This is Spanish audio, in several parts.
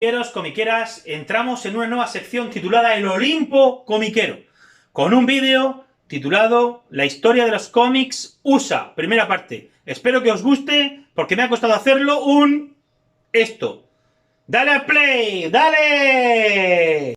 Comiqueros, comiqueras, entramos en una nueva sección titulada El Olimpo Comiquero, con un vídeo titulado La historia de los cómics USA, primera parte. Espero que os guste, porque me ha costado hacerlo esto. ¡Dale al play! ¡Dale!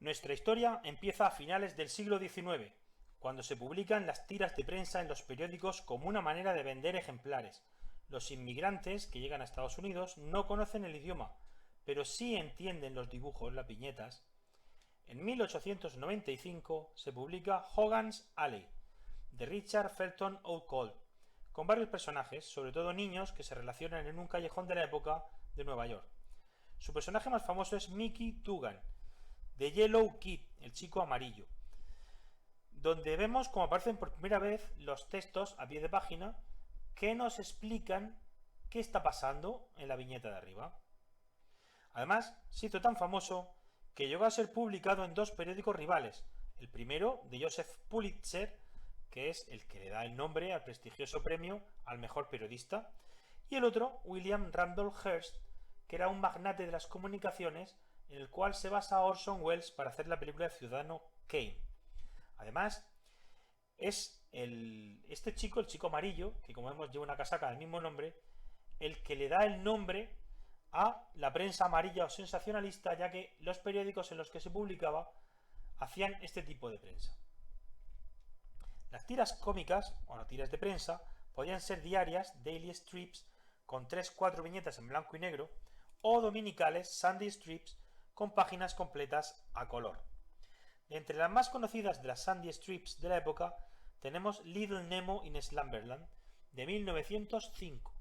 Nuestra historia empieza a finales del siglo XIX, cuando se publican las tiras de prensa en los periódicos como una manera de vender ejemplares. Los inmigrantes que llegan a Estados Unidos no conocen el idioma, pero sí entienden los dibujos, las viñetas. En 1895 se publica Hogan's Alley, de Richard Felton O'Connell, con varios personajes, sobre todo niños, que se relacionan en un callejón de la época de Nueva York. Su personaje más famoso es Mickey Dugan, de Yellow Kid, el chico amarillo, donde vemos como aparecen por primera vez los textos a pie de página que nos explican qué está pasando en la viñeta de arriba. Además, se hizo tan famoso que llegó a ser publicado en dos periódicos rivales. El primero, de Joseph Pulitzer, que es el que le da el nombre al prestigioso premio al mejor periodista, y el otro, William Randolph Hearst, que era un magnate de las comunicaciones en el cual se basa Orson Welles para hacer la película de Ciudadano Kane. Además, es este chico, el chico amarillo, que como vemos lleva una casaca del mismo nombre, el que le da el nombre a la prensa amarilla o sensacionalista, ya que los periódicos en los que se publicaba hacían este tipo de prensa. Las tiras cómicas, o las tiras de prensa, podían ser diarias, daily strips, con 3-4 viñetas en blanco y negro, o dominicales, Sunday strips, con páginas completas a color. Entre las más conocidas de las Sunday strips de la época tenemos Little Nemo in Slumberland, de 1905,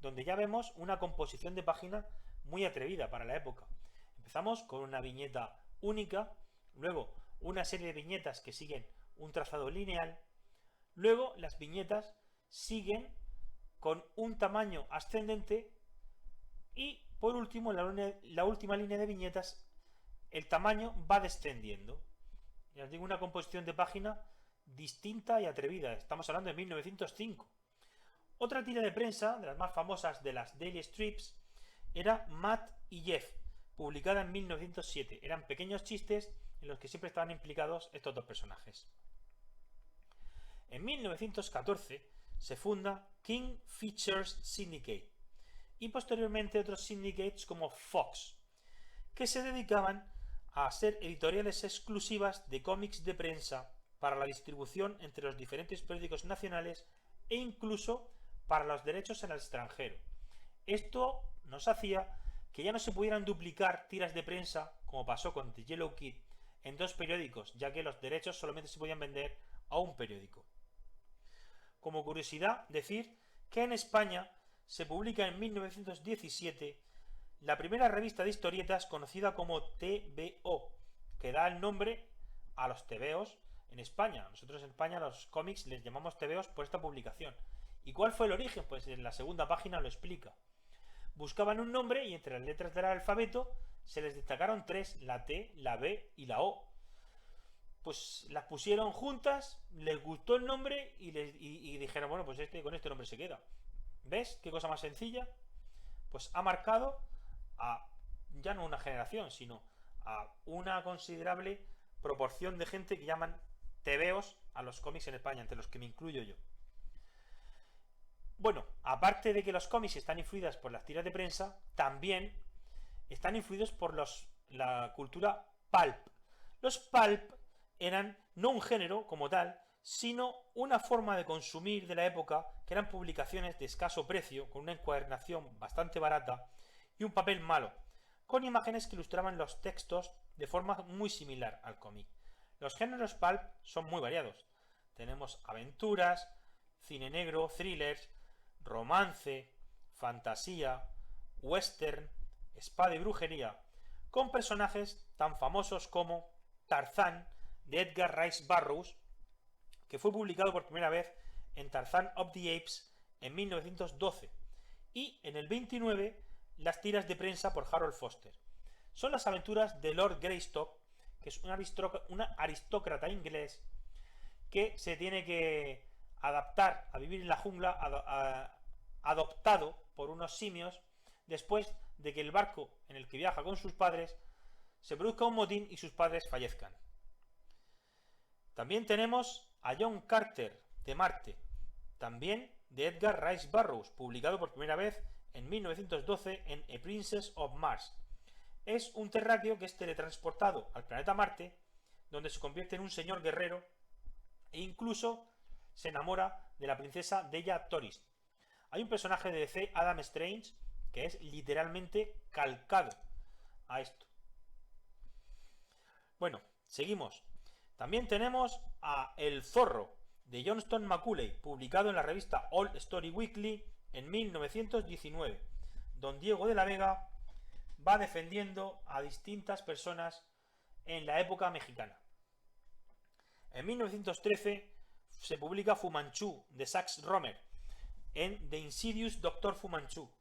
donde ya vemos una composición de página muy atrevida para la época. Empezamos con una viñeta única, luego una serie de viñetas que siguen un trazado lineal, luego las viñetas siguen con un tamaño ascendente y por último la última línea de viñetas el tamaño va descendiendo. Ya os digo, una composición de página distinta y atrevida. Estamos hablando de 1905. Otra tira de prensa, de las más famosas de las Daily Strips, era Matt y Jeff, publicada en 1907. Eran pequeños chistes en los que siempre estaban implicados estos dos personajes. En 1914 se funda King Features Syndicate y posteriormente otros syndicates como Fox, que se dedicaban a ser editoriales exclusivas de cómics de prensa para la distribución entre los diferentes periódicos nacionales e incluso para los derechos en el extranjero. Esto nos hacía que ya no se pudieran duplicar tiras de prensa, como pasó con The Yellow Kid, en dos periódicos, ya que los derechos solamente se podían vender a un periódico. Como curiosidad, decir que en España se publica en 1917 la primera revista de historietas conocida como TVO, que da el nombre a los tebeos en España. Nosotros en España los cómics les llamamos tebeos por esta publicación. ¿Y cuál fue el origen? Pues en la segunda página lo explica. Buscaban un nombre y entre las letras del alfabeto se les destacaron tres, la T, la B y la O. Pues las pusieron juntas, les gustó el nombre y dijeron, bueno, pues con este nombre se queda. ¿Ves qué cosa más sencilla? Pues ha marcado a ya no una generación, sino a una considerable proporción de gente que llaman tebeos a los cómics en España, entre los que me incluyo yo. Bueno, aparte de que los cómics están influidos por las tiras de prensa, también están influidos por la cultura pulp. Los pulp eran no un género como tal, sino una forma de consumir de la época, que eran publicaciones de escaso precio, con una encuadernación bastante barata y un papel malo, con imágenes que ilustraban los textos de forma muy similar al cómic. Los géneros pulp son muy variados. Tenemos aventuras, cine negro, thrillers, romance, fantasía, western, espada y brujería, con personajes tan famosos como Tarzán, de Edgar Rice Burroughs, que fue publicado por primera vez en Tarzan of the Apes en 1912, y en el 29 las tiras de prensa por Harold Foster. Son las aventuras de Lord Greystock, que es un aristócrata inglés que se tiene que adaptar a vivir en la jungla, adoptado por unos simios, después de que el barco en el que viaja con sus padres se produzca un motín y sus padres fallezcan. También tenemos a John Carter, de Marte, también de Edgar Rice Burroughs, publicado por primera vez en 1912 en A Princess of Mars. Es un terráqueo que es teletransportado al planeta Marte, donde se convierte en un señor guerrero e incluso se enamora de la princesa Deya Torres. Hay un personaje de DC, Adam Strange, que es literalmente calcado a esto. Bueno, seguimos. También tenemos a El Zorro, de Johnston Macaulay, publicado en la revista All Story Weekly en 1919. Don Diego de la Vega va defendiendo a distintas personas en la época mexicana. En 1913 se publica Fu Manchu, de Sax Rohmer, en The Insidious Dr. Fu Manchu.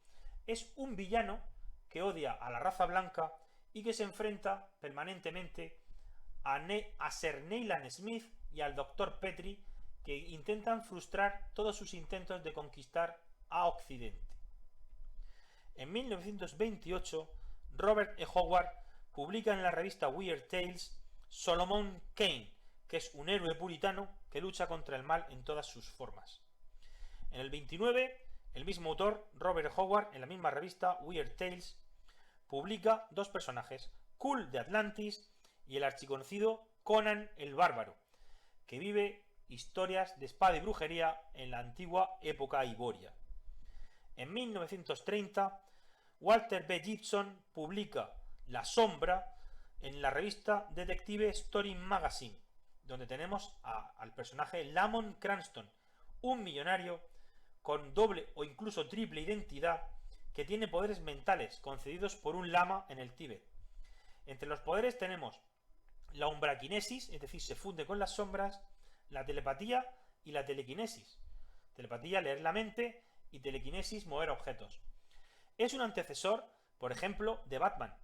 Es un villano que odia a la raza blanca y que se enfrenta permanentemente a Sir Neyland Smith y al Dr. Petrie, que intentan frustrar todos sus intentos de conquistar a Occidente. En 1928, Robert E. Howard publica en la revista Weird Tales Solomon Kane, que es un héroe puritano que lucha contra el mal en todas sus formas. En el 29, el mismo autor, Robert E. Howard, en la misma revista Weird Tales, publica dos personajes, Kull de Atlantis y el archiconocido Conan el Bárbaro, que vive historias de espada y brujería en la antigua época iboria. En 1930, Walter B. Gibson publica La Sombra en la revista Detective Story Magazine, donde tenemos al personaje Lamont Cranston, un millonario con doble o incluso triple identidad que tiene poderes mentales concedidos por un lama en el Tíbet. Entre los poderes tenemos la umbraquinesis, es decir, se funde con las sombras, la telepatía y la telequinesis. Telepatía, leer la mente, y telequinesis, mover objetos. Es un antecesor, por ejemplo, de Batman.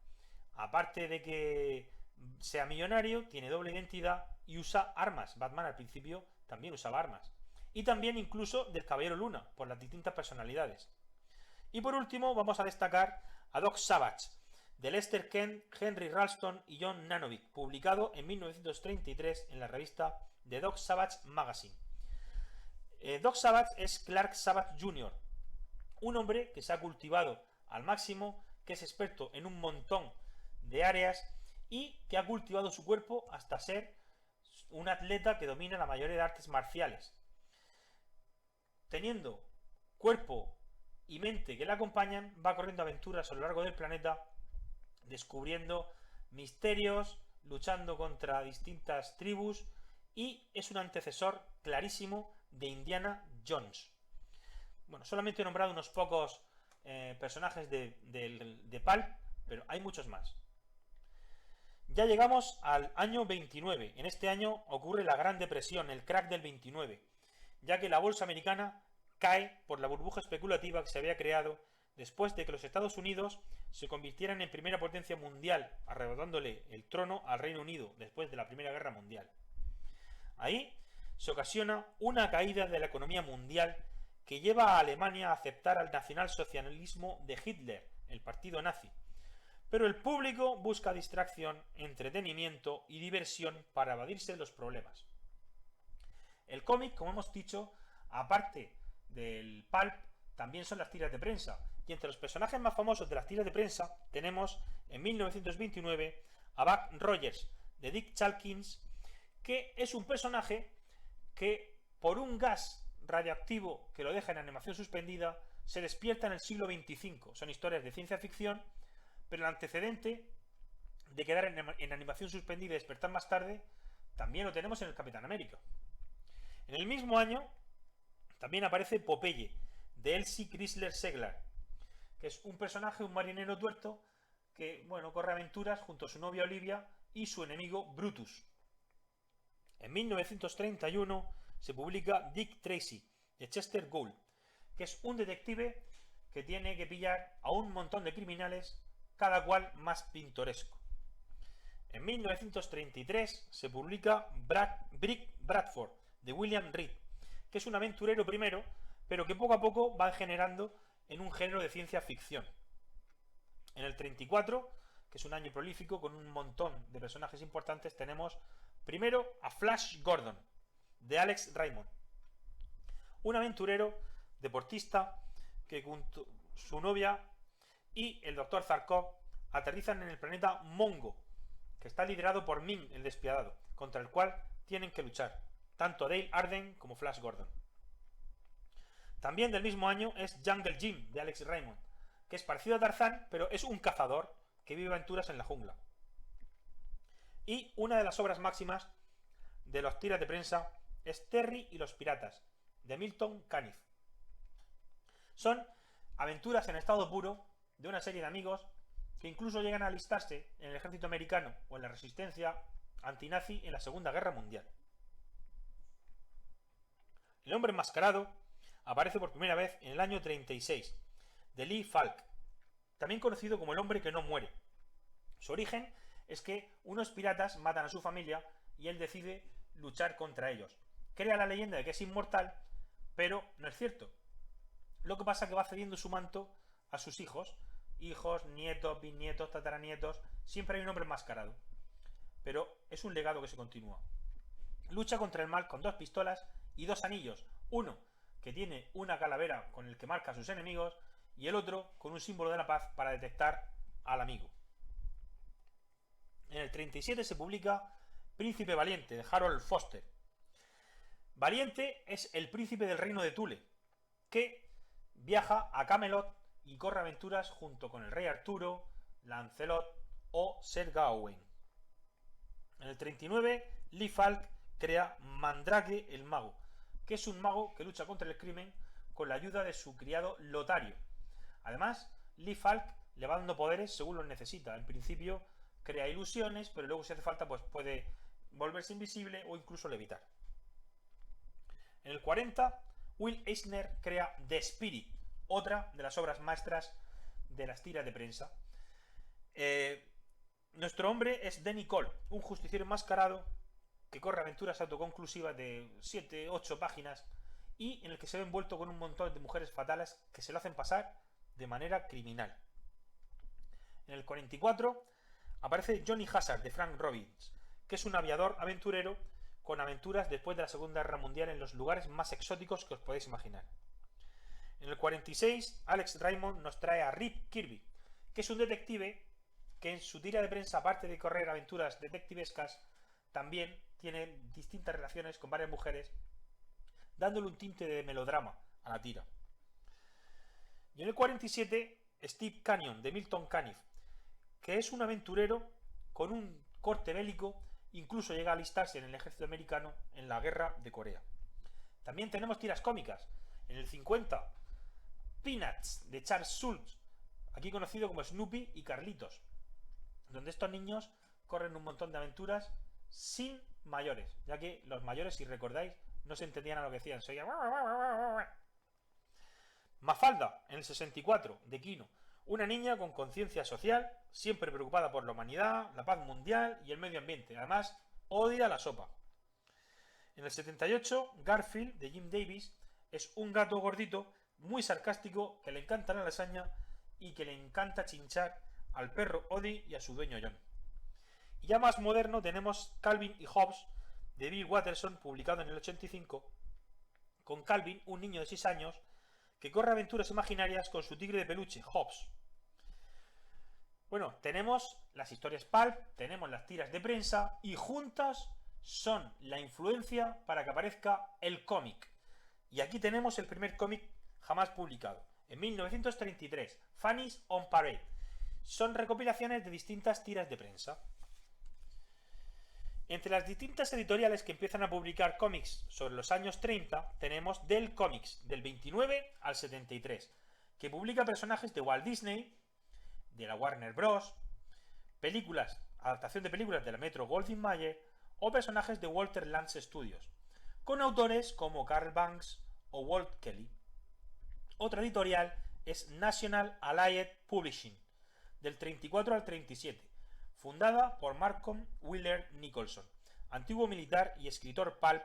Aparte de que sea millonario, tiene doble identidad y usa armas. Batman al principio también usaba armas. Y también incluso del Caballero Luna, por las distintas personalidades. Y por último vamos a destacar a Doc Savage, de Lester Kent, Henry Ralston y John Nanovic, publicado en 1933 en la revista The Doc Savage Magazine. Doc Savage es Clark Savage Jr., un hombre que se ha cultivado al máximo, que es experto en un montón de áreas y que ha cultivado su cuerpo hasta ser un atleta que domina la mayoría de artes marciales. Teniendo cuerpo y mente que le acompañan, va corriendo aventuras a lo largo del planeta, descubriendo misterios, luchando contra distintas tribus, y es un antecesor clarísimo de Indiana Jones. Bueno, solamente he nombrado unos pocos personajes de Pulp, pero hay muchos más. Ya llegamos al año 29. En este año ocurre la Gran Depresión, el crack del 29, ya que la bolsa americana cae por la burbuja especulativa que se había creado después de que los Estados Unidos se convirtieran en primera potencia mundial, arrebatándole el trono al Reino Unido después de la Primera Guerra Mundial. Ahí se ocasiona una caída de la economía mundial que lleva a Alemania a aceptar al nacionalsocialismo de Hitler, el partido nazi. Pero el público busca distracción, entretenimiento y diversión para evadirse de los problemas. El cómic, como hemos dicho, aparte del pulp, también son las tiras de prensa. Y entre los personajes más famosos de las tiras de prensa tenemos en 1929 a Buck Rogers, de Dick Chalkins, que es un personaje que por un gas radioactivo que lo deja en animación suspendida se despierta en el siglo XXV. Son historias de ciencia ficción, pero el antecedente de quedar en animación suspendida y despertar más tarde también lo tenemos en el Capitán América. En el mismo año también aparece Popeye, de Elsie Chrysler Seglar, que es un personaje, un marinero tuerto, que, bueno, corre aventuras junto a su novia Olivia y su enemigo Brutus. En 1931 se publica Dick Tracy, de Chester Gould, que es un detective que tiene que pillar a un montón de criminales, cada cual más pintoresco. En 1933 se publica Brick Bradford, de William Reed, que es un aventurero primero, pero que poco a poco va generando en un género de ciencia ficción. En el 34, que es un año prolífico con un montón de personajes importantes, tenemos primero a Flash Gordon, de Alex Raymond, un aventurero deportista que junto a su novia y el Dr. Zarkov aterrizan en el planeta Mongo, que está liderado por Ming el Despiadado, contra el cual tienen que luchar, tanto Dale Arden como Flash Gordon. También del mismo año es Jungle Jim, de Alex Raymond, que es parecido a Tarzán, pero es un cazador que vive aventuras en la jungla. Y una de las obras máximas de las tiras de prensa es Terry y los piratas, de Milton Caniff. Son aventuras en estado puro de una serie de amigos que incluso llegan a alistarse en el ejército americano o en la resistencia antinazi en la Segunda Guerra Mundial. El hombre enmascarado aparece por primera vez en el año 36, de Lee Falk, también conocido como el hombre que no muere. Su origen es que unos piratas matan a su familia y él decide luchar contra ellos. Crea la leyenda de que es inmortal, pero no es cierto. Lo que pasa es que va cediendo su manto a sus hijos, nietos, bisnietos, tataranietos. Siempre hay un hombre enmascarado, pero es un legado que se continúa. Lucha contra el mal con 2 pistolas y 2 anillos, uno que tiene una calavera con el que marca a sus enemigos y el otro con un símbolo de la paz para detectar al amigo. En el 37 se publica Príncipe Valiente, de Harold Foster. Valiente es el príncipe del reino de Thule, que viaja a Camelot y corre aventuras junto con el rey Arturo, Lancelot o Sir Gawain. En el 39, Lee Falk crea Mandrake el Mago, que es un mago que lucha contra el crimen con la ayuda de su criado Lotario. Además, Lee Falk le va dando poderes según los necesita. En principio crea ilusiones, pero luego si hace falta pues puede volverse invisible o incluso levitar. En el 40, Will Eisner crea The Spirit, otra de las obras maestras de las tiras de prensa. Nuestro hombre es Danny Cole, un justiciero enmascarado que corre aventuras autoconclusivas de 7-8 páginas y en el que se ve envuelto con un montón de mujeres fatales que se lo hacen pasar de manera criminal. En el 44 aparece Johnny Hazard, de Frank Robbins, que es un aviador aventurero con aventuras después de la Segunda Guerra Mundial en los lugares más exóticos que os podéis imaginar. En el 46, Alex Raymond nos trae a Rip Kirby, que es un detective que en su tira de prensa, aparte de correr aventuras detectivescas, también tiene distintas relaciones con varias mujeres, dándole un tinte de melodrama a la tira. Y en el 47, Steve Canyon, de Milton Caniff, que es un aventurero con un corte bélico, incluso llega a alistarse en el ejército americano en la guerra de Corea. También tenemos tiras cómicas. En el 50, Peanuts, de Charles Schulz, aquí conocido como Snoopy y Carlitos, donde estos niños corren un montón de aventuras sin mayores, ya que los mayores, si recordáis, no se entendían a lo que decían. Se oía... Mafalda, en el 64, de Kino, una niña con conciencia social, siempre preocupada por la humanidad, la paz mundial y el medio ambiente. Además, odia la sopa. En el 78, Garfield, de Jim Davis, es un gato gordito, muy sarcástico, que le encanta la lasaña y que le encanta chinchar al perro Odie y a su dueño John. Y ya más moderno tenemos Calvin y Hobbes, de Bill Watterson, publicado en el 85, con Calvin, un niño de 6 años, que corre aventuras imaginarias con su tigre de peluche, Hobbes. Bueno, tenemos las historias pulp, tenemos las tiras de prensa, y juntas son la influencia para que aparezca el cómic. Y aquí tenemos el primer cómic jamás publicado, en 1933, Fanny's on Parade. Son recopilaciones de distintas tiras de prensa. Entre las distintas editoriales que empiezan a publicar cómics sobre los años 30, tenemos Dell Comics, del 29 al 73, que publica personajes de Walt Disney, de la Warner Bros., películas, adaptación de películas de la Metro-Goldwyn-Mayer o personajes de Walter Lantz Studios, con autores como Carl Banks o Walt Kelly. Otra editorial es National Allied Publishing, del 34 al 37, fundada por Malcolm Wheeler Nicholson, antiguo militar y escritor pulp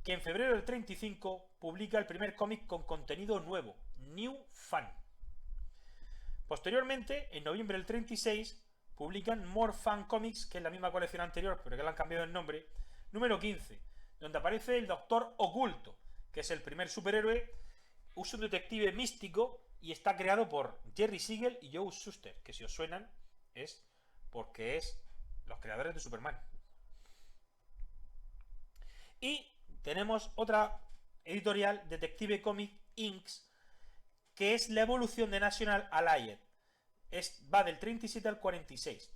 que en febrero del 35 publica el primer cómic con contenido nuevo, New Fun. Posteriormente, en noviembre del 36, publican More Fun Comics, que es la misma colección anterior, pero que le han cambiado el nombre, número 15, donde aparece el Doctor Oculto, que es el primer superhéroe, es un detective místico y está creado por Jerry Siegel y Joe Shuster, que si os suenan es porque es los creadores de Superman. Y tenemos otra editorial, Detective Comics Inc., que es la evolución de National Allied. Va del 37 al 46,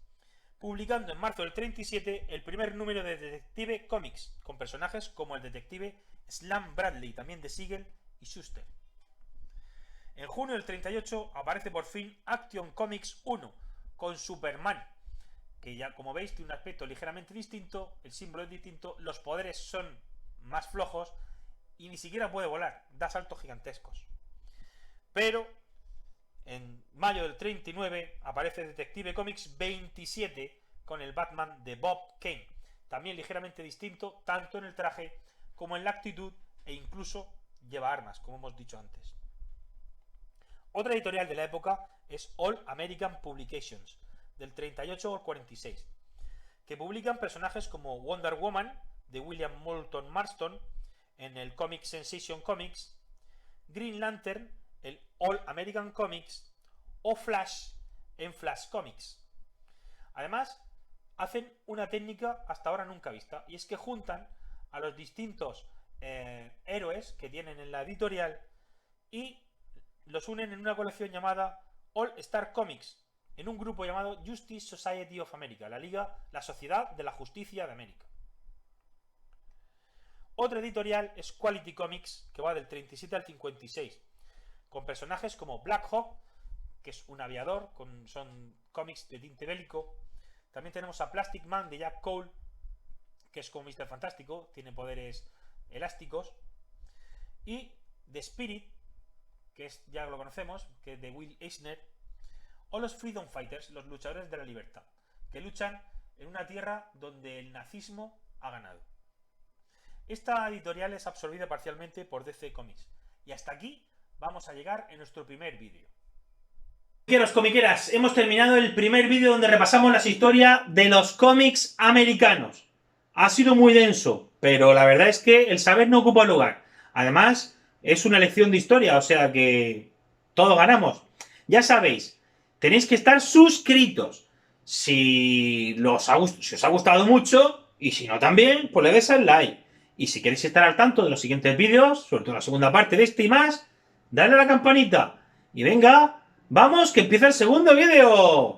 publicando en marzo del 37 el primer número de Detective Comics, con personajes como el detective Slam Bradley, también de Siegel y Shuster. En junio del 38 aparece por fin Action Comics 1, con Superman, que ya como veis tiene un aspecto ligeramente distinto, el símbolo es distinto, los poderes son más flojos y ni siquiera puede volar, da saltos gigantescos. Pero en mayo del 39 aparece Detective Comics 27 con el Batman de Bob Kane, también ligeramente distinto tanto en el traje como en la actitud e incluso lleva armas, como hemos dicho antes. Otra editorial de la época es All American Publications, del 38 al 46, que publican personajes como Wonder Woman de William Moulton Marston en el Comic Sensation Comics, Green Lantern, el All American Comics, o Flash en Flash Comics. Además, hacen una técnica hasta ahora nunca vista, y es que juntan a los distintos héroes que tienen en la editorial y los unen en una colección llamada All Star Comics, en un grupo llamado Justice Society of America, la Sociedad de la Justicia de América. Otra editorial es Quality Comics, que va del 37 al 56, con personajes como Black Hawk, que es un aviador, son cómics de tinte bélico. También tenemos a Plastic Man de Jack Cole, que es como Mr. Fantástico, tiene poderes elásticos. Y The Spirit, que ya lo conocemos, que es de Will Eisner. O los Freedom Fighters, los luchadores de la libertad, que luchan en una tierra donde el nazismo ha ganado. Esta editorial es absorbida parcialmente por DC Comics. Y hasta aquí vamos a llegar en nuestro primer vídeo. Comiqueras, hemos terminado el primer vídeo donde repasamos las historias de los cómics americanos. Ha sido muy denso, pero la verdad es que el saber no ocupa lugar. Además, es una lección de historia, o sea que todos ganamos. Ya sabéis, tenéis que estar suscritos. Si os ha gustado mucho, y si no también, pues le des al like. Y si queréis estar al tanto de los siguientes vídeos, sobre todo la segunda parte de este y más, dale a la campanita. Y venga, ¡vamos, que empieza el segundo vídeo!